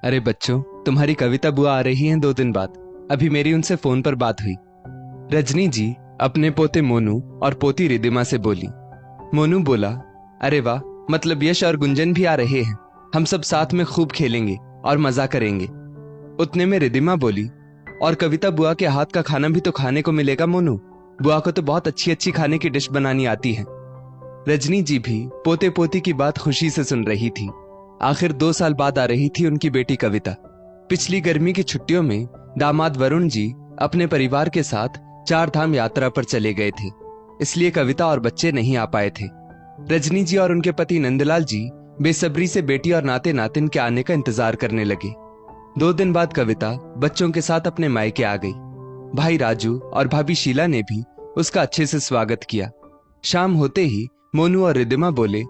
अरे बच्चों, तुम्हारी कविता बुआ आ रही हैं 2 दिन बाद। अभी मेरी उनसे फोन पर बात हुई। रजनी जी अपने पोते मोनू और पोती रिदिमा से बोली। मोनू बोला, अरे वाह, मतलब यश और गुंजन भी आ रहे हैं। हम सब साथ में खूब खेलेंगे और मजा करेंगे। उतने में रिदिमा बोली, और कविता बुआ के हाथ का खाना भी तो खाने को मिलेगा मोनू। बुआ को तो बहुत अच्छी अच्छी खाने की डिश बनानी आती है। रजनी जी भी पोते पोती की बात खुशी से सुन रही थी। आखिर 2 साल बाद आ रही थी उनकी बेटी कविता। पिछली गर्मी की छुट्टियों में दामाद वरुण जी अपने परिवार के साथ 4 धाम यात्रा पर चले गए थे, इसलिए कविता और बच्चे नहीं आ पाए थे। रजनी जी और उनके पति नंदलाल जी बेसब्री से बेटी और नाते नातिन के आने का इंतजार करने लगे। 2 दिन बाद कविता बच्चों के साथ अपने मायके आ गई। भाई राजू और भाभी शीला ने भी उसका अच्छे से स्वागत किया। शाम होते ही मोनू और रिदिमा बोले,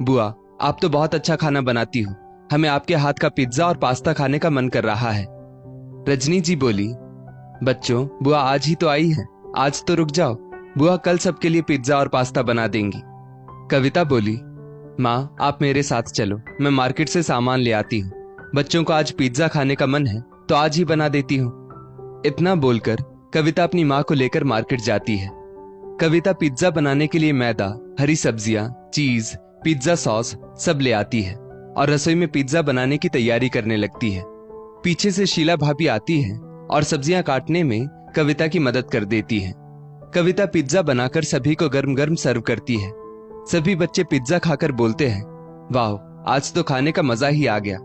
बुआ आप तो बहुत अच्छा खाना बनाती हो, हमें आपके हाथ का पिज्जा और पास्ता खाने का मन कर रहा है। रजनी जी बोली, बच्चों बुआ आज ही तो आई है, आज तो रुक जाओ, बुआ कल सबके लिए पिज्जा और पास्ता बना देंगी। कविता बोली, माँ आप मेरे साथ चलो, मैं मार्केट से सामान ले आती हूँ। बच्चों को आज पिज्जा खाने का मन है तो आज ही बना देती हूँ। इतना बोलकर कविता अपनी माँ को लेकर मार्केट जाती है। कविता पिज्जा बनाने के लिए मैदा, हरी सब्जियां, चीज, पिज्जा सॉस सब ले आती है और रसोई में पिज्जा बनाने की तैयारी करने लगती है। पीछे से शीला भाभी आती है और सब्जियां काटने में कविता की मदद कर देती है। कविता पिज्जा बनाकर सभी को गर्म गर्म सर्व करती है। सभी बच्चे पिज्जा खाकर बोलते हैं, वाह आज तो खाने का मजा ही आ गया।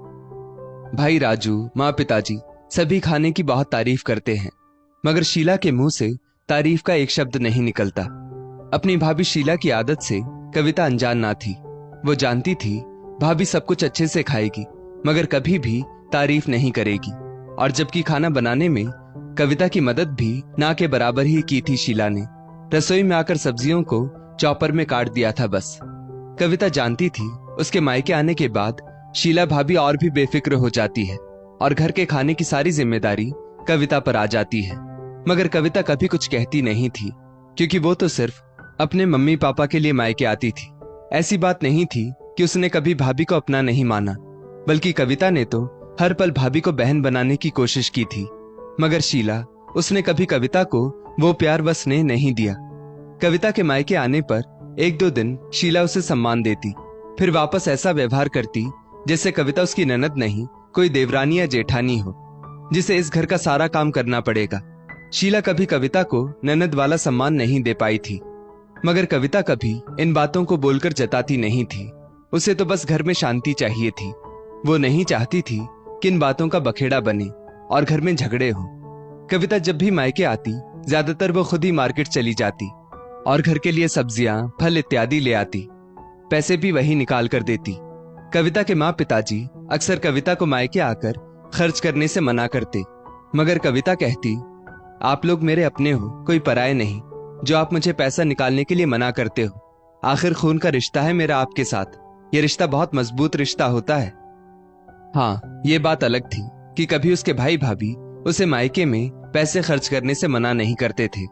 भाई राजू, माँ, पिताजी सभी खाने की बहुत तारीफ करते हैं, मगर शीला के मुंह से तारीफ का एक शब्द नहीं निकलता। अपनी भाभी शीला की आदत से कविता अनजान ना थी। वो जानती थी भाभी सब कुछ अच्छे से खाएगी मगर कभी भी तारीफ नहीं करेगी। और जबकि खाना बनाने में कविता की मदद भी ना के बराबर ही की थी शीला ने। रसोई में आकर सब्जियों को चॉपर में काट दिया था बस। कविता जानती थी उसके मायके आने के बाद शीला भाभी और भी बेफिक्र हो जाती है और घर के खाने की सारी जिम्मेदारी कविता पर आ जाती है। मगर कविता कभी कुछ कहती नहीं थी, क्योंकि वो तो सिर्फ अपने मम्मी पापा के लिए मायके आती थी। ऐसी बात नहीं थी कि उसने कभी भाभी को अपना नहीं माना, बल्कि कविता ने तो हर पल भाभी को बहन बनाने की कोशिश की थी। मगर शीला, उसने कभी कविता को वो प्यार व स्नेह नहीं दिया। कविता के मायके आने पर 1-2 दिन शीला उसे सम्मान देती, फिर वापस ऐसा व्यवहार करती जैसे कविता उसकी ननद नहीं, कोई देवरानी या जेठानी हो जिसे इस घर का सारा काम करना पड़ेगा। शीला कभी कविता को ननद वाला सम्मान नहीं दे पाई थी, मगर कविता कभी इन बातों को बोलकर जताती नहीं थी। उसे तो बस घर में शांति चाहिए थी। वो नहीं चाहती थी कि इन बातों का बखेड़ा बने और घर में झगड़े हो। कविता जब भी मायके आती ज्यादातर वो खुद ही मार्केट चली जाती और घर के लिए सब्जियां, फल इत्यादि ले आती। पैसे भी वही निकाल कर देती। कविता के माँ पिताजी अक्सर कविता को मायके आकर खर्च करने से मना करते, मगर कविता कहती, आप लोग मेरे अपने हो, कोई पराये नहीं, जो आप मुझे पैसा निकालने के लिए मना करते हो। आखिर खून का रिश्ता है मेरा आपके साथ, ये रिश्ता बहुत मजबूत रिश्ता होता है। हाँ, ये बात अलग थी कि कभी उसके भाई भाभी उसे मायके में पैसे खर्च करने से मना नहीं करते थे।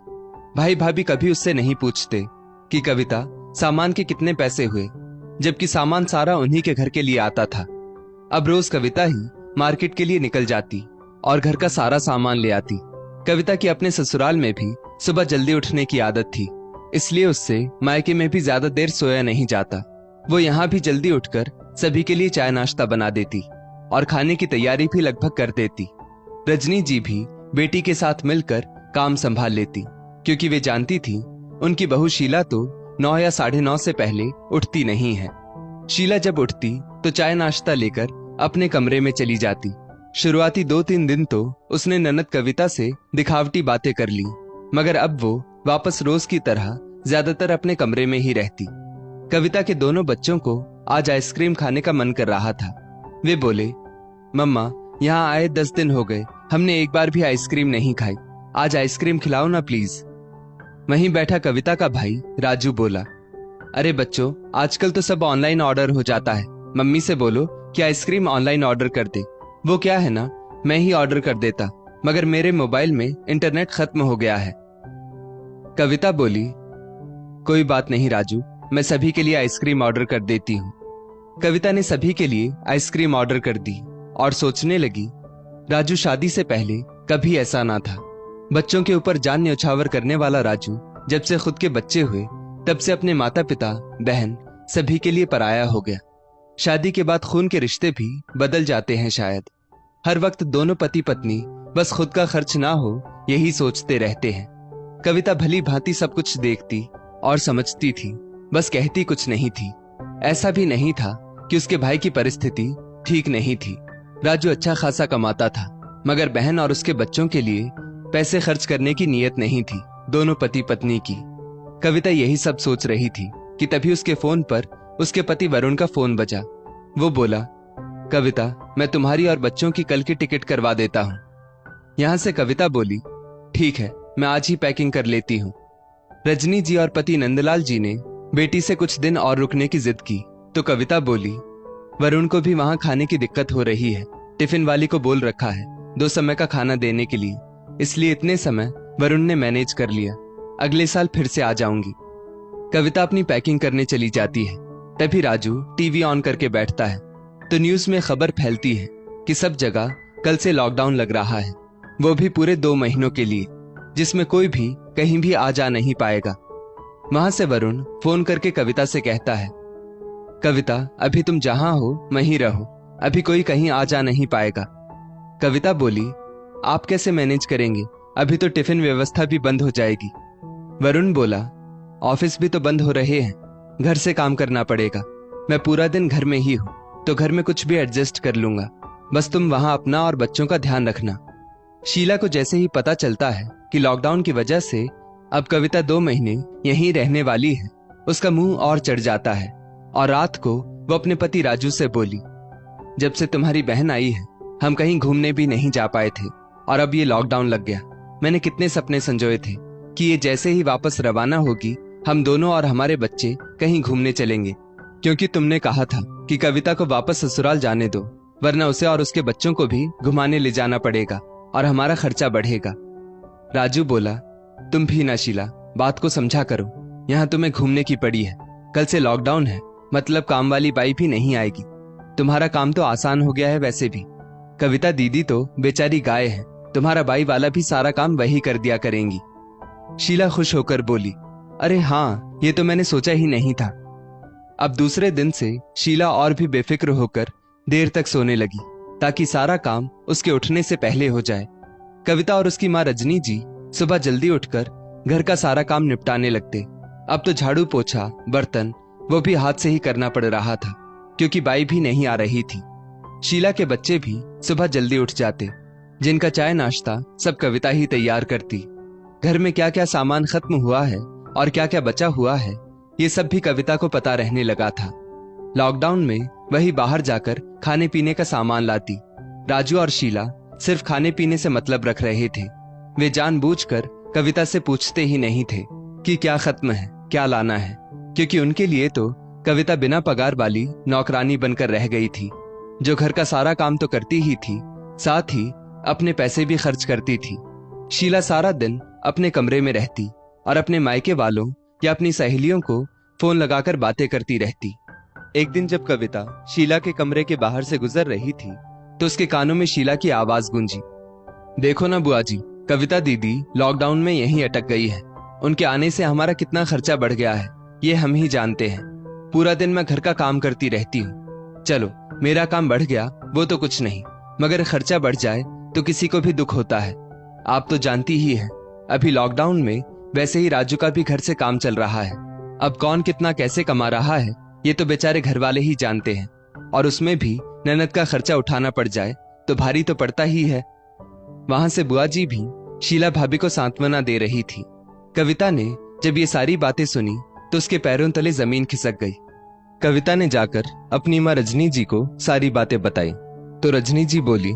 भाई भाभी कभी उससे नहीं पूछते कि कविता सामान के कितने पैसे हुए, जबकि सामान सारा उन्हीं के घर के लिए आता था। अब रोज कविता ही मार्केट के लिए निकल जाती और घर का सारा सामान ले आती। कविता की अपने ससुराल में भी सुबह जल्दी उठने की आदत थी, इसलिए उससे मायके में भी ज्यादा देर सोया नहीं जाता। वो यहाँ भी जल्दी उठकर सभी के लिए चाय नाश्ता बना देती और खाने की तैयारी भी लगभग कर देती। रजनी जी भी बेटी के साथ मिलकर काम संभाल लेती, क्योंकि वे जानती थी उनकी बहू शीला तो 9 या 9:30 से पहले उठती नहीं है। शीला जब उठती तो चाय नाश्ता लेकर अपने कमरे में चली जाती। शुरुआती 2-3 दिन तो उसने ननद कविता से दिखावटी बातें कर ली, मगर अब वो वापस रोज की तरह ज्यादातर अपने कमरे में ही रहती। कविता के दोनों बच्चों को आज आइसक्रीम खाने का मन कर रहा था। वे बोले, मम्मा यहाँ आए 10 दिन हो गए, हमने एक बार भी आइसक्रीम नहीं खाई, आज आइसक्रीम खिलाओ ना प्लीज। वहीं बैठा कविता का भाई राजू बोला, अरे बच्चों आजकल तो सब ऑनलाइन ऑर्डर हो जाता है, मम्मी से बोलो कि आइसक्रीम ऑनलाइन ऑर्डर कर दे। वो क्या है ना, मैं ही ऑर्डर कर देता, मगर मेरे मोबाइल में इंटरनेट खत्म हो गया है। कविता बोली, कोई बात नहीं राजू, मैं सभी के लिए आइसक्रीम ऑर्डर कर देती हूँ। कविता ने सभी के लिए आइसक्रीम ऑर्डर कर दी और सोचने लगी, राजू शादी से पहले कभी ऐसा ना था। बच्चों के ऊपर जान न्यौछावर करने वाला राजू जब से खुद के बच्चे हुए तब से अपने माता पिता, बहन सभी के लिए पराया हो गया। शादी के बाद खून के रिश्ते भी बदल जाते हैं शायद। हर वक्त दोनों पति पत्नी बस खुद का खर्च ना हो यही सोचते रहते हैं। कविता भली भांति सब कुछ देखती और समझती थी, बस कहती कुछ नहीं थी। ऐसा भी नहीं था कि उसके भाई की परिस्थिति ठीक नहीं थी। राजू अच्छा खासा कमाता था, मगर बहन और उसके बच्चों के लिए पैसे खर्च करने की नीयत नहीं थी दोनों पति पत्नी की। कविता यही सब सोच रही थी कि तभी उसके फोन पर उसके पति वरुण का फोन बजा। वो बोला, कविता, मैं तुम्हारी और बच्चों की कल की टिकट करवा देता हूँ। यहां से कविता बोली, ठीक है, मैं आज ही पैकिंग कर लेती हूँ। रजनी जी और पति नंदलाल जी ने बेटी से कुछ दिन और रुकने की जिद की तो कविता बोली, वरुण को भी वहां खाने की दिक्कत हो रही है। टिफिन वाली को बोल रखा है 2 समय का खाना देने के लिए, इसलिए इतने समय वरुण ने मैनेज कर लिया। अगले साल फिर से आ जाऊंगी। कविता अपनी पैकिंग करने चली जाती है। तभी राजू टीवी ऑन करके बैठता है तो न्यूज में खबर फैलती है कि सब जगह कल से लॉकडाउन लग रहा है, वो भी पूरे 2 महीनों के लिए, जिसमें कोई भी कहीं भी आ जा नहीं पाएगा। वहां से वरुण फोन करके कविता से कहता है, कविता, अभी तुम जहां हो वहीं रहो, अभी कोई कहीं आ जा नहीं पाएगा। कविता बोली, आप कैसे मैनेज करेंगे, अभी तो टिफिन व्यवस्था भी बंद हो जाएगी। वरुण बोला, ऑफिस भी तो बंद हो रहे हैं, घर से काम करना पड़ेगा। मैं पूरा दिन घर में ही हूं तो घर में कुछ भी एडजस्ट कर लूंगा, बस तुम वहां अपना और बच्चों का ध्यान रखना। शीला को जैसे ही पता चलता है कि लॉकडाउन की वजह से अब कविता 2 महीने यहीं रहने वाली है, उसका मुंह और चढ़ जाता है और रात को वो अपने पति राजू से बोली, जब से तुम्हारी बहन आई है हम कहीं घूमने भी नहीं जा पाए थे और अब ये लॉकडाउन लग गया। मैंने कितने सपने संजोए थे कि ये जैसे ही वापस रवाना होगी हम दोनों और हमारे बच्चे कहीं घूमने चलेंगे, क्योंकि तुमने कहा था कि कविता को वापस ससुराल जाने दो, वरना उसे और उसके बच्चों को भी घुमाने ले जाना पड़ेगा और हमारा खर्चा बढ़ेगा। राजू बोला, तुम भी ना शीला, बात को समझा करो, यहाँ तुम्हें घूमने की पड़ी है, कल से लॉकडाउन है, मतलब काम वाली बाई भी नहीं आएगी। तुम्हारा काम तो आसान हो गया है वैसे भी। कविता दीदी तो बेचारी गाय है, तुम्हारा बाई वाला भी सारा काम वही कर दिया करेंगी। शीला खुश होकर बोली, अरे हाँ, ये तो मैंने सोचा ही नहीं था। अब दूसरे दिन से शीला और भी बेफिक्र होकर देर तक सोने लगी ताकि सारा काम उसके उठने से पहले हो जाए। कविता और उसकी माँ रजनी जी सुबह जल्दी उठकर घर का सारा काम निपटाने लगते। अब तो झाड़ू पोछा, बर्तन वो भी हाथ से ही करना पड़ रहा था क्योंकि बाई भी नहीं आ रही थी। शीला के बच्चे भी सुबह जल्दी उठ जाते, जिनका चाय नाश्ता सब कविता ही तैयार करती। घर में क्या क्या सामान खत्म हुआ है और क्या क्या बचा हुआ है ये सब भी कविता को पता रहने लगा था। लॉकडाउन में वही बाहर जाकर खाने पीने का सामान लाती। राजू और शीला सिर्फ खाने पीने से मतलब रख रहे थे। वे जानबूझकर कविता से पूछते ही नहीं थे कि क्या खत्म है, क्या लाना है, क्योंकि उनके लिए तो कविता बिना पगार वाली नौकरानी बनकर रह गई थी, जो घर का सारा काम तो करती ही थी, साथ ही अपने पैसे भी खर्च करती थी। शीला सारा दिन अपने कमरे में रहती और अपने मायके वालों या अपनी सहेलियों को फोन लगाकर बातें करती रहती। एक दिन जब कविता शीला के कमरे के बाहर से गुजर रही थी तो उसके कानों में शीला की आवाज गूंजी, देखो ना बुआ जी, कविता दीदी लॉकडाउन में यहीं अटक गई है। उनके आने से हमारा कितना खर्चा बढ़ गया है ये हम ही जानते हैं। पूरा दिन मैं घर का काम करती रहती हूँ। चलो मेरा काम बढ़ गया वो तो कुछ नहीं, मगर खर्चा बढ़ जाए तो किसी को भी दुख होता है। आप तो जानती ही है, अभी लॉकडाउन में वैसे ही राजू का भी घर से काम चल रहा है। अब कौन कितना कैसे कमा रहा है ये तो बेचारे घर वाले ही जानते हैं, और उसमें भी ननद का खर्चा उठाना पड़ जाए तो भारी तो पड़ता ही है। वहां से बुआ जी भी शीला भाभी को सांत्वना दे रही थी। कविता ने जब ये सारी बातें सुनी तो उसके पैरों तले जमीन खिसक गई। कविता ने जाकर अपनी माँ रजनी जी को सारी बातें बताई तो रजनी जी बोली,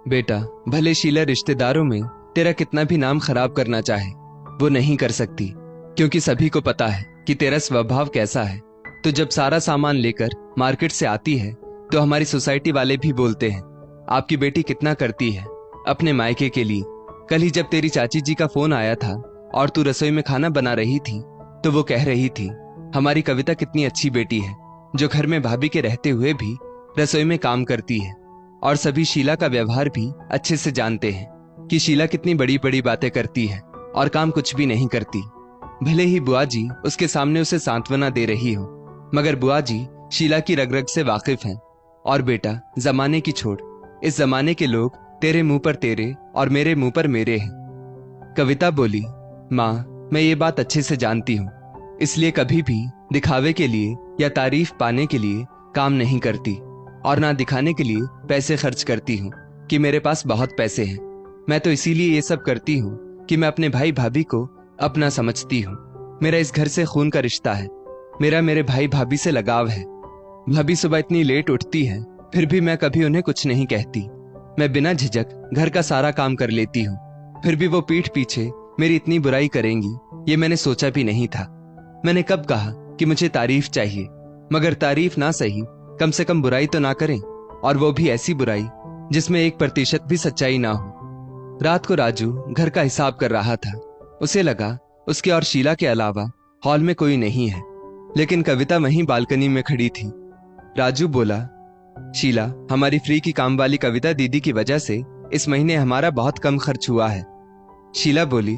बेटा, भले शीला रिश्तेदारों में तेरा कितना भी नाम खराब करना चाहे वो नहीं कर सकती, क्योंकि सभी को पता है कि तेरा स्वभाव कैसा है। तो जब सारा सामान लेकर मार्केट से आती है तो हमारी सोसाइटी वाले भी बोलते हैं, आपकी बेटी कितना करती है अपने मायके के लिए। कल ही जब तेरी चाची जी का फोन आया था और तू रसोई में खाना बना रही थी तो वो कह रही थी, हमारी कविता कितनी अच्छी बेटी है जो घर में भाभी के रहते हुए भी रसोई में काम करती है। और सभी शीला का व्यवहार भी अच्छे से जानते हैं कि शीला कितनी बड़ी बड़ी बातें करती है और काम कुछ भी नहीं करती। भले ही बुआ जी उसके सामने उसे सांत्वना दे रही हो, मगर बुआ जी शीला की रग रग से वाकिफ हैं। और बेटा, जमाने की छोड़, इस जमाने के लोग तेरे मुंह पर तेरे और मेरे मुंह पर मेरे हैं। कविता बोली, माँ, मैं ये बात अच्छे से जानती हूँ, इसलिए कभी भी दिखावे के लिए या तारीफ पाने के लिए काम नहीं करती और ना दिखाने के लिए पैसे खर्च करती हूँ कि मेरे पास बहुत पैसे हैं। मैं तो इसीलिए ये सब करती हूँ कि मैं अपने भाई भाभी को अपना समझती हूँ। मेरा इस घर से खून का रिश्ता है, मेरा मेरे भाई भाभी से लगाव है। भाभी सुबह इतनी लेट उठती है, फिर भी मैं कभी उन्हें कुछ नहीं कहती। मैं बिना झिझक घर का सारा काम कर लेती हूँ, फिर भी वो पीठ पीछे मेरी इतनी बुराई करेंगी, ये मैंने सोचा भी नहीं था। मैंने कब कहा कि मुझे तारीफ चाहिए, मगर तारीफ ना सही, कम से कम बुराई तो ना करें, और वो भी ऐसी बुराई जिसमें 1% भी सच्चाई ना हो। रात को राजू घर का हिसाब कर रहा था। उसे लगा उसके और शीला के अलावा हॉल में कोई नहीं है, लेकिन कविता वहीं बालकनी में खड़ी थी। राजू बोला, शीला, हमारी फ्री की काम वाली कविता दीदी की वजह से इस महीने हमारा बहुत कम खर्च हुआ है। शीला बोली,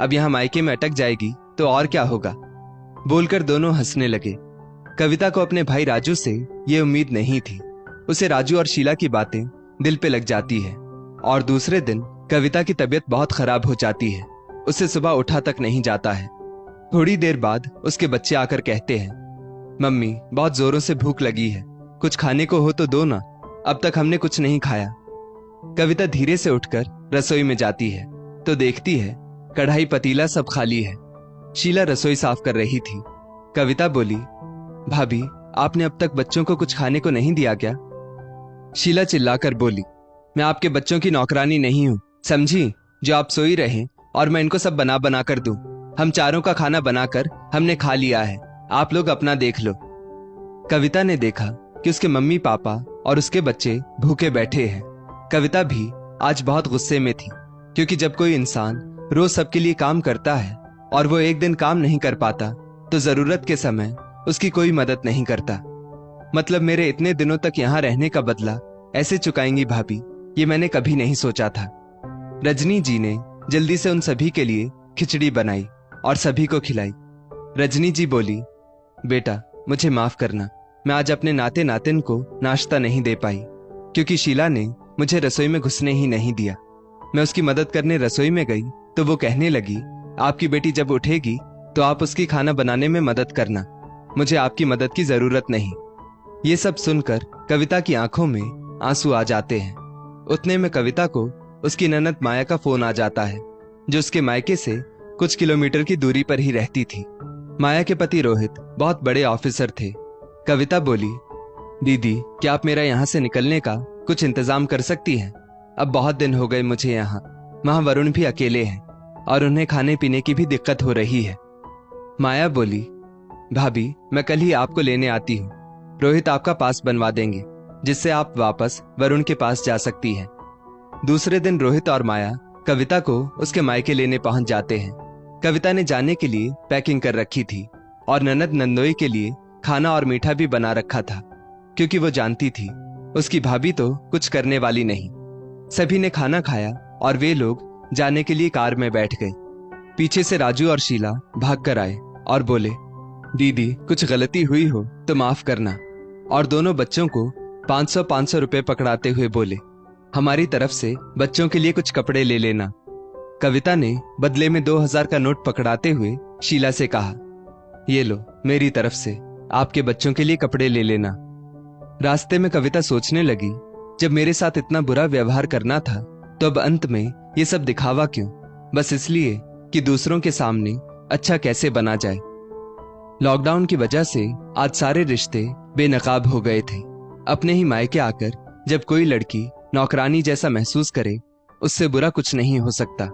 अब यहाँ मायके में अटक जाएगी तो और क्या होगा। बोलकर दोनों हंसने लगे। कविता को अपने भाई राजू से ये उम्मीद नहीं थी। उसे राजू और शीला की बातें दिल पे लग जाती है और दूसरे दिन कविता की तबीयत बहुत खराब हो जाती है। उसे सुबह उठा तक नहीं जाता है। थोड़ी देर बाद उसके बच्चे आकर कहते हैं, मम्मी, बहुत जोरों से भूख लगी है, कुछ खाने को हो तो दो ना, अब तक हमने कुछ नहीं खाया। कविता धीरे से उठकर रसोई में जाती है तो देखती है कढ़ाई पतीला सब खाली है। शीला रसोई साफ कर रही थी। कविता बोली, भाभी, आपने अब तक बच्चों को कुछ खाने को नहीं दिया क्या? शीला चिल्लाकर बोली, मैं आपके बच्चों की नौकरानी नहीं हूं, समझी, जो आप सोई रहें और मैं इनको सब बना बना कर दूं। हम चारों का खाना बनाकर हमने खा लिया है, आप लोग अपना देख लो। कविता ने देखा कि उसके मम्मी पापा और उसके बच्चे भूखे बैठे हैं। कविता भी आज बहुत गुस्से में थी, क्योंकि जब कोई इंसान रोज सबके लिए काम करता है और वो एक दिन काम नहीं कर पाता तो जरूरत के समय उसकी कोई मदद नहीं करता। मतलब मेरे इतने दिनों तक यहाँ रहने का बदला ऐसे चुकाएंगी भाभी, ये मैंने कभी नहीं सोचा था। रजनी जी ने जल्दी से उन सभी के लिए खिचड़ी बनाई और सभी को खिलाई। रजनी जी बोली, बेटा, मुझे माफ करना, मैं आज अपने नाते नातिन को नाश्ता नहीं दे पाई, क्योंकि शीला ने मुझे रसोई में घुसने ही नहीं दिया। मैं उसकी मदद करने रसोई में गई तो वो कहने लगी, आपकी बेटी जब उठेगी तो आप उसकी खाना बनाने में मदद करना, मुझे आपकी मदद की जरूरत नहीं। ये सब सुनकर कविता की आंखों में आंसू आ जाते हैं। उतने में कविता को उसकी ननद माया का फोन आ जाता है, जो उसके मायके से कुछ किलोमीटर की दूरी पर ही रहती थी। माया के पति रोहित बहुत बड़े ऑफिसर थे। कविता बोली, दीदी, क्या आप मेरा यहाँ से निकलने का कुछ इंतजाम कर सकती हैं? अब बहुत दिन हो गए मुझे यहाँ। वहां वरुण भी अकेले हैं और उन्हें खाने पीने की भी दिक्कत हो रही है। माया बोली, भाभी, मैं कल ही आपको लेने आती हूँ। रोहित आपका पास बनवा देंगे, जिससे आप वापस वरुण के पास जा सकती हैं। दूसरे दिन रोहित और माया कविता को उसके मायके लेने पहुंच जाते हैं। कविता ने जाने के लिए पैकिंग कर रखी थी और ननद नंदोई के लिए खाना और मीठा भी बना रखा था, क्योंकि वो जानती थी उसकी भाभी तो कुछ करने वाली नहीं। सभी ने खाना खाया और वे लोग जाने के लिए कार में बैठ गए। पीछे से राजू और शीला भाग कर आए और बोले, दीदी, कुछ गलती हुई हो तो माफ करना। और दोनों बच्चों को 500 रुपए पकड़ाते हुए बोले, हमारी तरफ से बच्चों के लिए कुछ कपड़े ले लेना। कविता ने बदले में 2000 का नोट पकड़ाते हुए शीला से कहा, ये लो, मेरी तरफ से आपके बच्चों के लिए कपड़े ले लेना। रास्ते में कविता सोचने लगी, जब मेरे साथ इतना बुरा व्यवहार करना था तो अब अंत में ये सब दिखावा क्यों? बस इसलिए कि दूसरों के सामने अच्छा कैसे बना जाए। लॉकडाउन की वजह से आज सारे रिश्ते बेनकाब हो गए थे। अपने ही मायके आकर जब कोई लड़की नौकरानी जैसा महसूस करे, उससे बुरा कुछ नहीं हो सकता।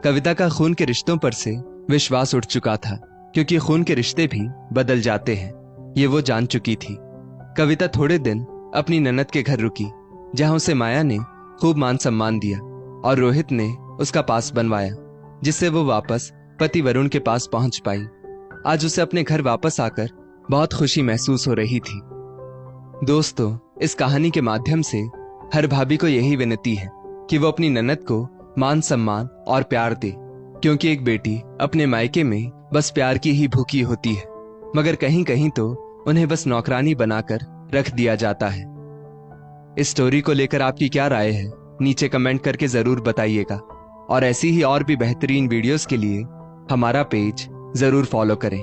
कविता का खून के रिश्तों पर से विश्वास उठ चुका था, क्योंकि खून के रिश्ते भी बदल जाते हैं, ये वो जान चुकी थी। कविता थोड़े दिन अपनी ननद के घर रुकी, जहां उसे माया ने खूब मान सम्मान दिया और रोहित ने उसका पास बनवाया, जिससे वो वापस पति वरुण के पास पहुंच पाई। आज उसे अपने घर वापस आकर बहुत खुशी महसूस हो रही थी। दोस्तों, इस कहानी के माध्यम से हर भाभी को यही विनती है कि वो अपनी ननद को मान सम्मान और प्यार दे, क्योंकि एक बेटी अपने मायके में बस प्यार की ही भूखी होती है, मगर कहीं कहीं तो उन्हें बस नौकरानी बनाकर रख दिया जाता है। इस स्टोरी को लेकर आपकी क्या राय है, नीचे कमेंट करके जरूर बताइएगा। और ऐसी ही और भी बेहतरीन वीडियोस के लिए हमारा पेज जरूर फॉलो करें।